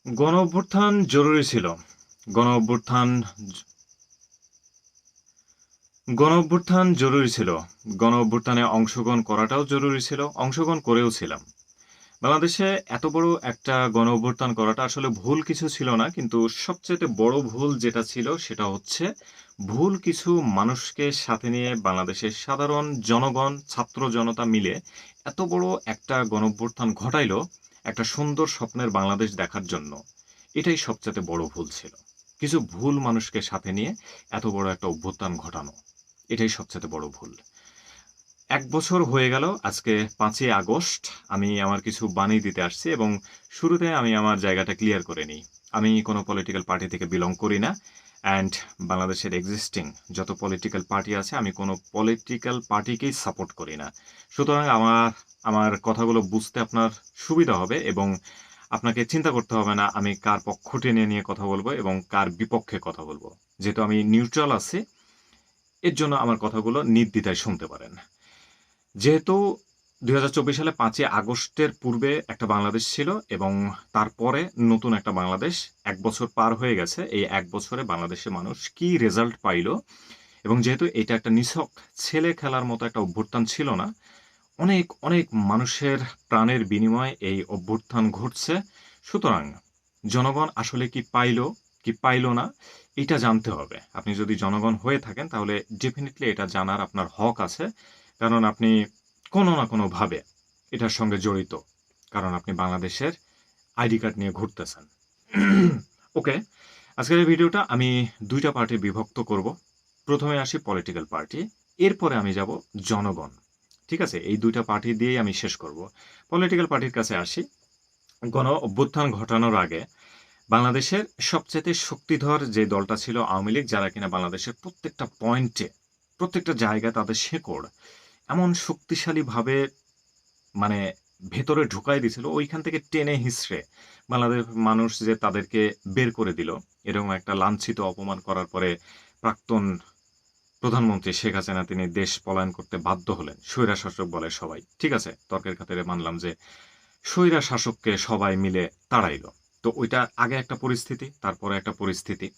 গণ অভ্যুত্থান জরুরি ছিল। গণ অভ্যুত্থান গণ অভ্যুত্থান জরুরি ছিল। গণ অভ্যুত্থানে অংশগ্রহণ করাটাও জরুরি ছিল। অংশগ্রহণ করেও ছিলাম। বাংলাদেশে এত বড় একটা গণ অভ্যুত্থান করাটা আসলে ভুল কিছু ছিল না। কিন্তু সবচাইতে বড় ভুল যেটা ছিল সেটা হচ্ছে ভুল কিছু মানুষকে সাথে নিয়ে বাংলাদেশের সাধারণ জনগণ, ছাত্র জনতা মিলে এত বড় একটা গণ অভ্যুত্থান ঘটাইলো একটা সুন্দর স্বপ্নের বাংলাদেশ দেখার জন্য। এটাই সবচাইতে বড় ভুল ছিল। কিছু ভুল মানুষকে সাথে নিয়ে এত বড় একটা অভ্যুত্থান ঘটানো। এটাই সবচাইতে বড় ভুল। ১ বছর হয়ে গেল আজকে ৫ই আগস্ট আমি আমার কিছু বাণী দিতে আসছি এবং শুরুতে আমি আমার জায়গাটা ক্লিয়ার করে নিই। আমি কোনো পলিটিক্যাল পার্টি থেকে বিলং করি না। অ্যান্ড বাংলাদেশের এক্সিস্টিং যত পলিটিক্যাল পার্টি আছে আমি কোনো পলিটিক্যাল পার্টিকেই সাপোর্ট করি না। সুতরাং আমার কথাগুলো বুঝতে আপনার সুবিধা হবে এবং আপনাকে চিন্তা করতে হবে না আমি কার পক্ষ টেনে নিয়ে কথা বলবো এবং কার বিপক্ষে কথা বলবো। যেহেতু আমি নিউট্রাল আছি, এর জন্য আমার কথাগুলো নির্দ্বিধায় শুনতে পারেন। যেহেতু ২০২৪ সালে ৫ই আগস্টের পূর্বে একটা বাংলাদেশ ছিল এবং তারপরে নতুন একটা বাংলাদেশ ১ বছর পার হয়ে গেছে। এই ১ বছরে বাংলাদেশের মানুষ কি রেজাল্ট পাইল এবং যেহেতু এটা একটা নিছক ছেলে খেলার মতো একটা অভ্যুত্থান ছিল না, অনেক, অনেক মানুষের প্রাণের বিনিময়ে এই অভ্যুত্থান ঘটছে। সুতরাং জনগণ আসলে কি পাইল, কি পাইল না, এটা জানতে হবে। আপনি যদি জনগণ হয়ে থাকেন তাহলে ডেফিনিটলি এটা জানার আপনার হক আছে। কারণ আপনি কোনো না কোনোভাবে এটার সঙ্গে জড়িত। কারণ আপনি বাংলাদেশের আইডি কার্ড নিয়ে ঘুরতেছেন। ওকে, আজকের এই ভিডিওটা আমি ২ টা পার্টি বিভক্ত করব। প্রথমে আসি পলিটিক্যাল পার্টি, এরপরে আমি যাব জনগণ। ঠিক আছে? এই ২ টা পার্টি দিয়েই আমি শেষ করব। পলিটিক্যাল পার্টির কাছে আসি। গণ অভ্যুত্থান ঘটানোর আগে বাংলাদেশের সবচাইতে শক্তিধর যে দলটা ছিল আওয়ামী লীগ, যারা কিনা বাংলাদেশের প্রত্যেকটা পয়েন্টে, প্রত্যেকটা জায়গায় তাদের শেকড় এমন শক্তিশালীভাবে মানে ভেতরে ঢুকাই দিছিল, ওইখান থেকে টেনে হিঁচড়ে বাংলাদেশ মানুষ যে তাদেরকে বের করে দিল, এরকম একটা লাঞ্ছিত অপমান করার পরে প্রাক্তন প্রধানমন্ত্রী শেখ হাসিনা তিনি দেশ পলায়ন করতে বাধ্য হলেন। স্বৈরা শাসক বলে সবাই। ঠিক আছে? তর্কের খাতিরে মানলাম যে স্বৈরা শাসককে সবাই মিলে তাড়াইল। তো ওইটা আগে একটা পরিস্থিতি, তারপরে একটা পরিস্থিতি।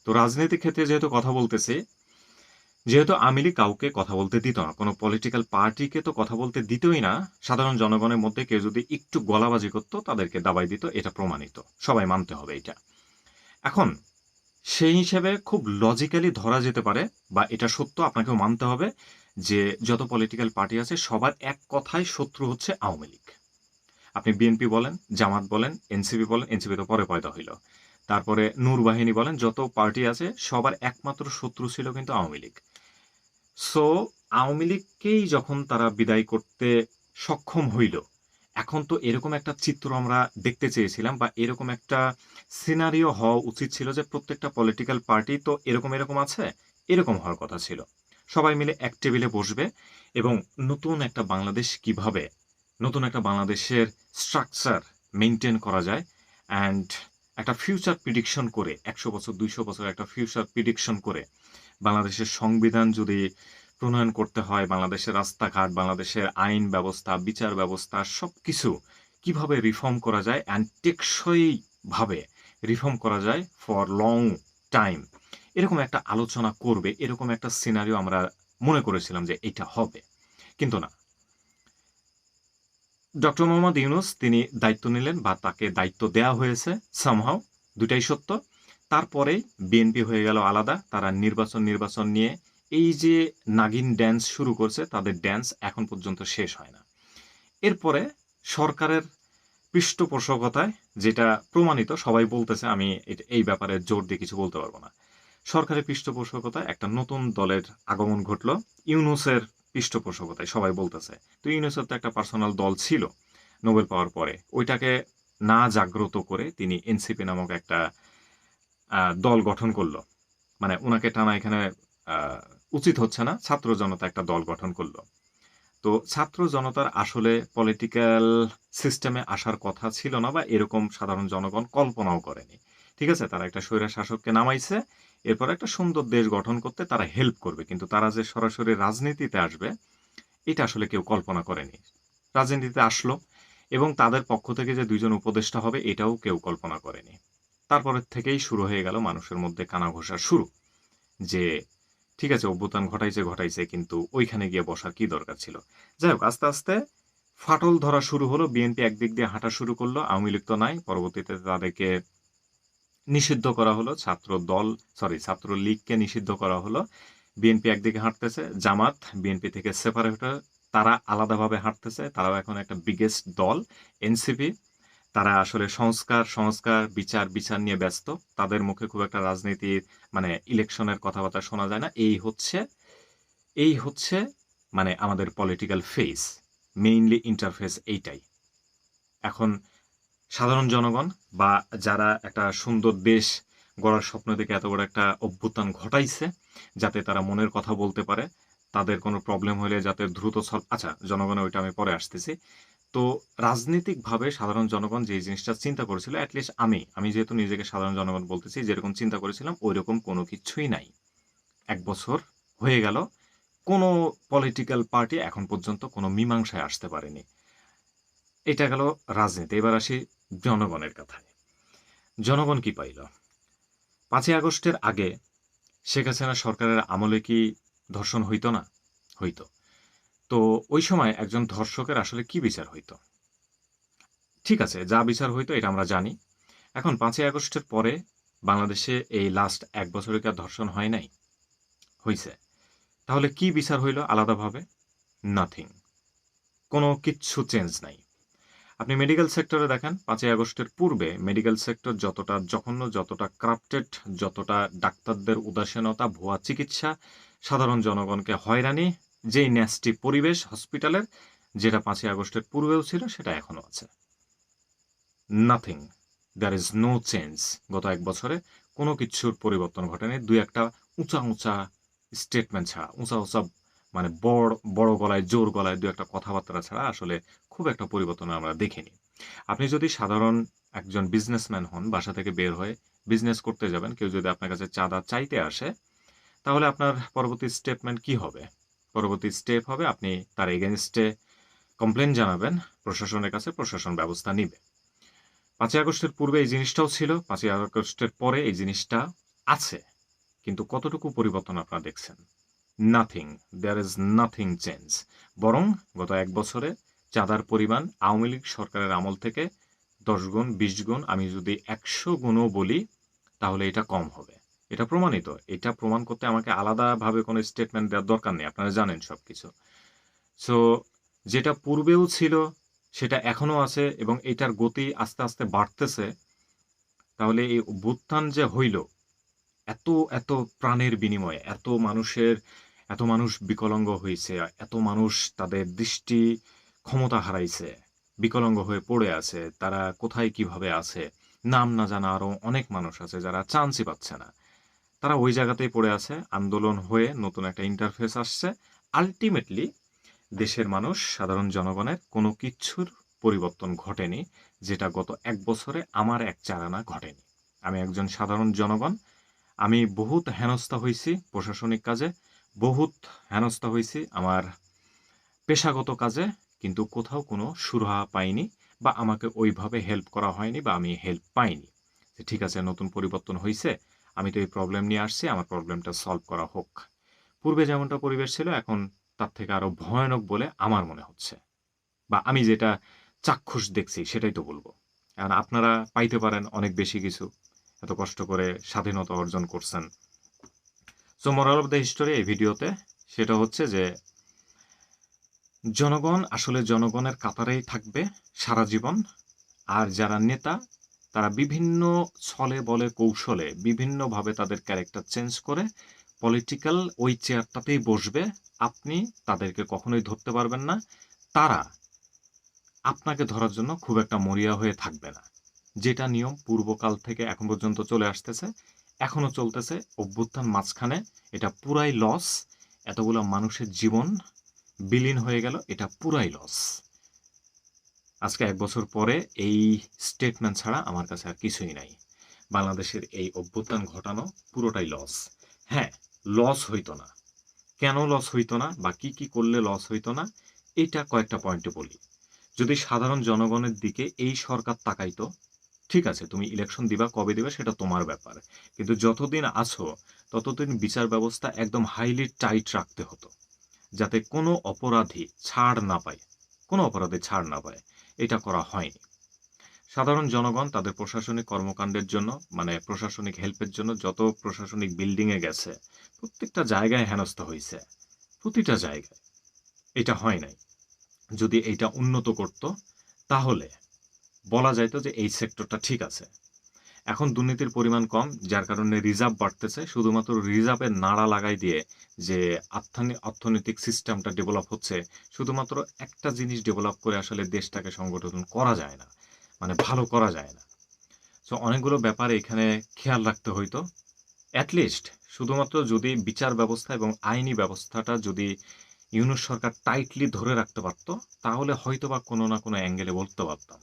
তো রাজনৈতিক ক্ষেত্রে যেহেতু কথা বলতেছি, যেহেতু আওয়ামী লীগ কাউকে কথা বলতে দিত না, কোনো পলিটিক্যাল পার্টিকে তো কথা বলতে দিতই না। সাধারণ জনগণের মধ্যে কেউ যদি একটু গলাবাজি করতো তাদেরকে দাবাই দিত, এটা প্রমাণিত। সবাই মানতে হবে এটা। এখন সেই হিসেবে খুব লজিক্যালি ধরা যেতে পারে বা এটা সত্য, আপনাকেও মানতে হবে যে যত পলিটিক্যাল পার্টি আছে সবার এক কথায় শত্রু হচ্ছে আওয়ামী লীগ। আপনি বিএনপি বলেন, জামাত বলেন, এনসিপি বলেন, এনসিপি তো পরে পয়দা হইল। তারপরে নূর বাহিনী বলেন, যত পার্টি আছে সবার একমাত্র শত্রু ছিল কিন্তু আওয়ামী লীগ। সো আওয়ামী লীগকেই যখন তারা বিদায় করতে সক্ষম হইল, এখন তো এরকম একটা চিত্র আমরা দেখতে চেয়েছিলাম বা এরকম একটা সিনারিও হওয়া উচিত ছিল যে প্রত্যেকটা পলিটিক্যাল পার্টি তো এরকম এরকম আছে, এরকম হওয়ার কথা ছিল। সবাই মিলে এক টেবিলে বসবে এবং নতুন একটা বাংলাদেশ কিভাবে, নতুন একটা বাংলাদেশের স্ট্রাকচার মেনটেন করা যায় অ্যান্ড একটা ফিউচার প্রিডিকশন করে ১০০ বছর ২০০ বছর একটা ফিউচার প্রিডিকশন করে বাংলাদেশের সংবিধান যদি প্রণয়ন করতে হয়, বাংলাদেশের রাস্তাঘাট, বাংলাদেশের আইন ব্যবস্থা, বিচার ব্যবস্থা সবকিছু কিভাবে রিফর্ম করা যায় অ্যান্ড টেকসইভাবে রিফর্ম করা যায় ফর লং টাইম, এরকম একটা আলোচনা করবে, এরকম একটা সিনারিও আমরা মনে করেছিলাম যে এটা হবে। কিন্তু না, ডক্টর মোহাম্মদ ইউনূস তিনি দায়িত্ব নিলেন বা তাকে দায়িত্ব দেয়া হয়েছে সামহাউ, দুটাই সত্য। তারপরেই বিএনপি হয়ে গেল আলাদা, তারা নির্বাচন নিয়ে এই যে নাগিন ড্যান্স শুরু করছে, তাদের ড্যান্স এখন পর্যন্ত শেষ হয় না। এরপরে সরকারের পৃষ্ঠপোষকতায়, যেটা প্রমাণিত, সবাই বলতেছে, আমি এই ব্যাপারে জোর দিয়ে কিছু বলতে পারবো না। সরকারের পৃষ্ঠপোষকতায় একটা নতুন দলের আগমন ঘটল, ইউনূসের পৃষ্ঠপোষকতায় সবাই বলতেছে। তো ইউনূসের তো একটা পার্সোনাল দল ছিল নোবেল পাওয়ার পরে, ওইটাকে না জাগ্রত করে তিনি এনসিপি নামক একটা দল গঠন করলো। মানে ওনাকে টানা এখানে উচিত হচ্ছে না, ছাত্র জনতা একটা দল গঠন করলো। তো ছাত্র জনতার আসলে পলিটিক্যাল সিস্টেমে আসার কথা ছিল না বা এরকম সাধারণ জনগণ কল্পনাও করেনি। ঠিক আছে? তারা একটা স্বৈরা শাসককে নামাইছে, এরপর একটা সুন্দর দেশ গঠন করতে তারা হেল্প করবে, কিন্তু তারা যে সরাসরি রাজনীতিতে আসবে এটা আসলে কেউ কল্পনা করেনি। রাজনীতিতে আসলো এবং তাদের পক্ষ থেকে যে ২ জন উপদেষ্টা হবে এটাও কেউ কল্পনা করেনি। তারপরের থেকেই শুরু হয়ে গেল মানুষের মধ্যে কানাঘোষা শুরু। যে ঠিক আছে অভ্যুত্থান ঘটাইছে কিন্তু ওইখানে গিয়ে বসার কি দরকার ছিল? যাই হোক আস্তে, আস্তে ফাটল ধরা শুরু হলো। বিএনপি একদিক দিয়ে হাঁটা শুরু করলো। আওয়ামী লীগ তো নাই। পরবর্তীতে তাদেরকে নিষিদ্ধ করা হলো। ছাত্রলীগকে নিষিদ্ধ করা হলো। বিএনপি একদিকে হাঁটতেছে। জামাত বিএনপি থেকে সেপারেট হয়ে তারা আলাদাভাবে হাঁটতেছে। তারাও এখন একটা বিগেস্ট দল এনসিপি। তারা আসলে সংস্কার, বিচার নিয়ে ব্যস্ত। তাদের মুখে খুব একটা রাজনীতির মানে ইলেকশনের কথাবার্তা শোনা যায় না। এই হচ্ছে মানে আমাদের পলিটিক্যাল ফেস। মেইনলি ইন্টারফেস এইটাই। এখন সাধারণ জনগণ বা যারা একটা সুন্দর দেশ গড়ার স্বপ্ন দেখে এত বড় একটা অভ্যুত্থান ঘটাইছে, যাতে তারা মনের কথা বলতে পারে, তাদের কোনো প্রবলেম হলে যাতে দ্রুত আচ্ছা জনগণের ওইটা আমি পরে আসতেছি। তো রাজনৈতিকভাবে সাধারণ জনগণ যে জিনিসটা চিন্তা করেছিল, অ্যাটলিস্ট আমি যেহেতু নিজেকে সাধারণ জনগণ বলতেছি, যেরকম চিন্তা করেছিলাম ওইরকম কোনো কিছুই নাই। ১ বছর হয়ে গেল, কোনো পলিটিক্যাল পার্টি এখন পর্যন্ত কোনো মীমাংসায় আসতে পারেনি। এটা গেল রাজনীতি। এবার আসি জনগণের কথায়। জনগণ কি পাইল? ৫ই আগস্টের আগে শেখ হাসিনা সরকারের আমলে কি ধর্ষণ হইতো না? হইতো। তো ওই সময় একজন ধর্ষকের আসলে কি বিচার হইতো? ঠিক আছে, যা বিচার হইতো এটা আমরা জানি। এখন ৫ই আগস্টের পরে বাংলাদেশে এই লাস্ট ১ বছরে কি আর ধর্ষণ হয় নাই? হইছে। তাহলে কি বিচার হইল আলাদাভাবে? নাথিং। কোনো কিচ্ছু চেঞ্জ নাই। আপনি মেডিকেল সেক্টরে দেখেন ৫ই আগস্টের পূর্বে মেডিকেল সেক্টর যতটা জঘন্য, যতটা কারাপ্টেড, যতটা ডাক্তারদের উদাসীনতা, ভুয়া চিকিৎসা, সাধারণ জনগণকে হয়রানি, যেই ন্যাস্টি পরিবেশ হসপিটালের, যেটা ৫ই আগস্টের পূর্বেও ছিল সেটা এখনো আছে। Nothing. There is no change. গত ১ বছরে কোনো কিছুর পরিবর্তন ঘটেনি। ২-১টা উঁচা স্টেটমেন্ট ছাড়া, উঁচা মানে বড় গলায়, জোর গলায় ২-১টা কথাবার্তা ছাড়া আসলে খুব একটা পরিবর্তন আমরা দেখিনি। আপনি যদি সাধারণ একজন বিজনেসম্যান হন, বাসা থেকে বের হয়ে বিজনেস করতে যাবেন, কেউ যদি আপনার কাছে চাঁদা চাইতে আসে, তাহলে আপনার পরবর্তী স্টেটমেন্ট কি হবে? পরবর্তী স্টেপ হবে আপনি তার এগেইনস্টে কমপ্লেইন জানাবেন প্রশাসনের কাছে, প্রশাসন ব্যবস্থা নিবে। ৫ই আগস্টের পূর্বে এই জিনিসটাও ছিল, ৫ই আগস্টের পরে এই জিনিসটা আছে। কিন্তু কতটুকু পরিবর্তন আপনারা দেখছেন? Nothing. There is nothing change. বরং গত ১ বছরে চাঁদার পরিমাণ আওয়ামী লীগ সরকারের আমল থেকে ১০ গুণ, ২০ গুণ, আমি যদি ১০০ গুণও বলি তাহলে এটা কম হবে। এটা প্রমাণিত। এটা প্রমাণ করতে আমাকে আলাদাভাবে কোনো স্টেটমেন্ট দেওয়ার দরকার নেই। আপনারা জানেন সবকিছু। সো যেটা পূর্বেও ছিল সেটা এখনো আছে এবং এটার গতি আস্তে, আস্তে বাড়তেছে। তাহলে এই অভ্যুত্থান যে হইল, এত প্রাণের বিনিময়ে, এত মানুষ বিকলাঙ্গ হইছে, এত মানুষ তাদের দৃষ্টি ক্ষমতা হারাইছে, বিকলাঙ্গ হয়ে পড়ে আছে, তারা কোথায় কিভাবে আছে, নাম না জানা আরো অনেক মানুষ আছে যারা চান্সই পাচ্ছে না। তারা ওই জায়গাতেই পড়ে আছে, আন্দোলন হয়ে নতুন একটা ইন্টারফেস আসছে। আল্টিমেটলি দেশের মানুষ, সাধারণ জনগণের কোনো কিছুর পরিবর্তন ঘটেনি, যেটা গত ১ বছরে আমার এক চারানা ঘটেনি। আমি একজন সাধারণ জনগণ। আমি বহুত হেনস্থা হইছি প্রশাসনিক কাজে, বহুত হেনস্থা হইছি আমার পেশাগত কাজে, কিন্তু কোথাও কোনো সুরাহা পাইনি বা আমাকে ওইভাবে হেল্প করা হয়নি বা আমি হেল্প পাইনি। যে ঠিক আছে নতুন পরিবর্তন হইছে, আমি তো এই প্রবলেম নিয়ে আসছি, আমার প্রবলেমটা সলভ করা হোক। পূর্বে যেমনটা পরিবেশ ছিল এখন তার থেকে আরো ভয়ানক বলে আমার মনে হচ্ছে, বা আমি যেটা চাক্ষুষ দেখছি সেটাই তো বলবো। কারণ আপনারা পাইতে পারেন অনেক বেশি কিছু, এত কষ্ট করে স্বাধীনতা অর্জন করছেন। So moral of the history এই ভিডিওতে সেটা হচ্ছে যে জনগণ আসলে জনগণের কাতারেই থাকবে সারা জীবন। আর যারা নেতা তারা বিভিন্ন ছলে বলে কৌশলে বিভিন্নভাবে তাদের ক্যারেক্টার চেঞ্জ করে পলিটিক্যাল ওই চেয়ারটাতেই বসবে। আপনি তাদেরকে কখনোই ধরতে পারবেন না। তারা আপনাকে ধরার জন্য খুব একটা মরিয়া হয়ে থাকবে না। যেটা নিয়ম পূর্বকাল থেকে এখন পর্যন্ত চলে আসতেছে, এখনো চলতেছে। অভ্যুত্থান মাঝখানে এটা পুরাই লস। এতগুলো মানুষের জীবন বিলীন হয়ে গেল, এটা পুরাই লস। আজকে ১ বছর পরে এই স্টেটমেন্ট ছাড়া আমার কাছে আর কিছুই নাই। বাংলাদেশের এই অভ্যুত্থান ঘটানো পুরোটাই লস। হ্যাঁ, লস হইতো না। কেন লস হইতো না বা কি করলে লস হইতো না, এটা কয়েকটা পয়েন্টে বলি। যদি সাধারণ জনগণের দিকে এই সরকার তাকাইতো, ঠিক আছে তুমি ইলেকশন দিবা, কবে দিবা সেটা তোমার ব্যাপার, কিন্তু যতদিন আছো ততদিন বিচার ব্যবস্থা একদম হাইলি টাইট রাখতে হতো, যাতে কোনো অপরাধী ছাড় না পায়, কোনো অপরাধী ছাড় না পায়। এটা করা হয়নি। সাধারণ জনগণ তাদের প্রশাসনিক কর্মকাণ্ডের জন্য, মানে প্রশাসনিক হেল্পের জন্য যত প্রশাসনিক বিল্ডিংয়ে গেছে, প্রত্যেকটা জায়গায় হেনস্থা হয়েছে, প্রতিটা জায়গায়। এটা হয় নাই। যদি এটা উন্নত করত তাহলে বলা যাইতো যে এই সেক্টরটা ঠিক আছে। এখন দুর্নীতির পরিমাণ কম, যার কারণে রিজার্ভ বাড়তেছে। শুধুমাত্র রিজার্ভের নাড়া লাগাই দিয়ে যে অর্থনৈতিক সিস্টেমটা ডেভেলপ হচ্ছে, শুধুমাত্র একটা জিনিস ডেভেলপ করে আসলে দেশটাকে সংগঠন করা যায় না, মানে ভালো করা যায় না। সো অনেকগুলো ব্যাপারে এখানে খেয়াল রাখতে হইতো। অ্যাটলিস্ট শুধুমাত্র যদি বিচার ব্যবস্থা এবং আইনি ব্যবস্থাটা যদি ইউনূস সরকার টাইটলি ধরে রাখতে পারত, তাহলে হয়তোবা কোনো না কোনো অ্যাঙ্গেলে বলতে পারতাম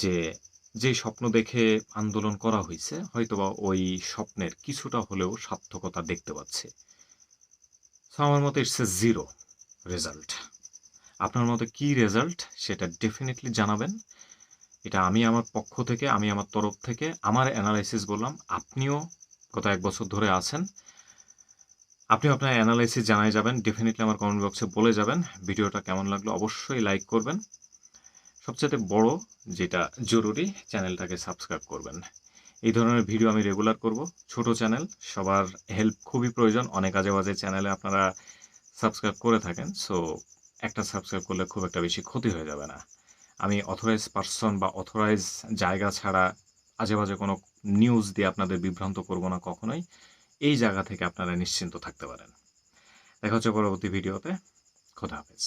যে যে স্বপ্ন দেখে আন্দোলন করা হয়েছে, হয়তোবা ওই স্বপ্নের কিছুটা হলেও সার্থকতা দেখতে পাচ্ছে। সো আমার মতে ইটস এ জিরো রেজাল্ট। আপনার মতে কি রেজাল্ট সেটা ডেফিনেটলি জানাবেন। এটা আমি আমার পক্ষ থেকে, আমি আমার তরফ থেকে আমার অ্যানালাইসিস বললাম। আপনিও গত 1 বছর ধরে আছেন, আপনি আপনার অ্যানালাইসিস জানাই যাবেন, ডেফিনেটলি আমার কমেন্ট বক্সে বলে যাবেন। ভিডিওটা কেমন লাগলো অবশ্যই লাইক করবেন। সবচেয়ে বড় যেটা জরুরি, চ্যানেলটাকে সাবস্ক্রাইব করবেন। এই ধরনের ভিডিও আমি রেগুলার করব। ছোট চ্যানেল, সবার হেল্প খুবই প্রয়োজন। অনেক আজে বাজে চ্যানেলে আপনারা সাবস্ক্রাইব করে থাকেন, সো একটা সাবস্ক্রাইব করলে খুব একটা বেশি ক্ষতি হয়ে যাবে না। আমি অথরাইজ পারসন বা অথরাইজ জায়গা ছাড়া আজে বাজে কোনো নিউজ দিয়ে আপনাদের বিভ্রান্ত করব না কখনোই। এই জায়গা থেকে আপনারা নিশ্চিন্ত থাকতে পারেন। দেখা হচ্ছে পরবর্তী ভিডিওতে। খোদা হাফেজ।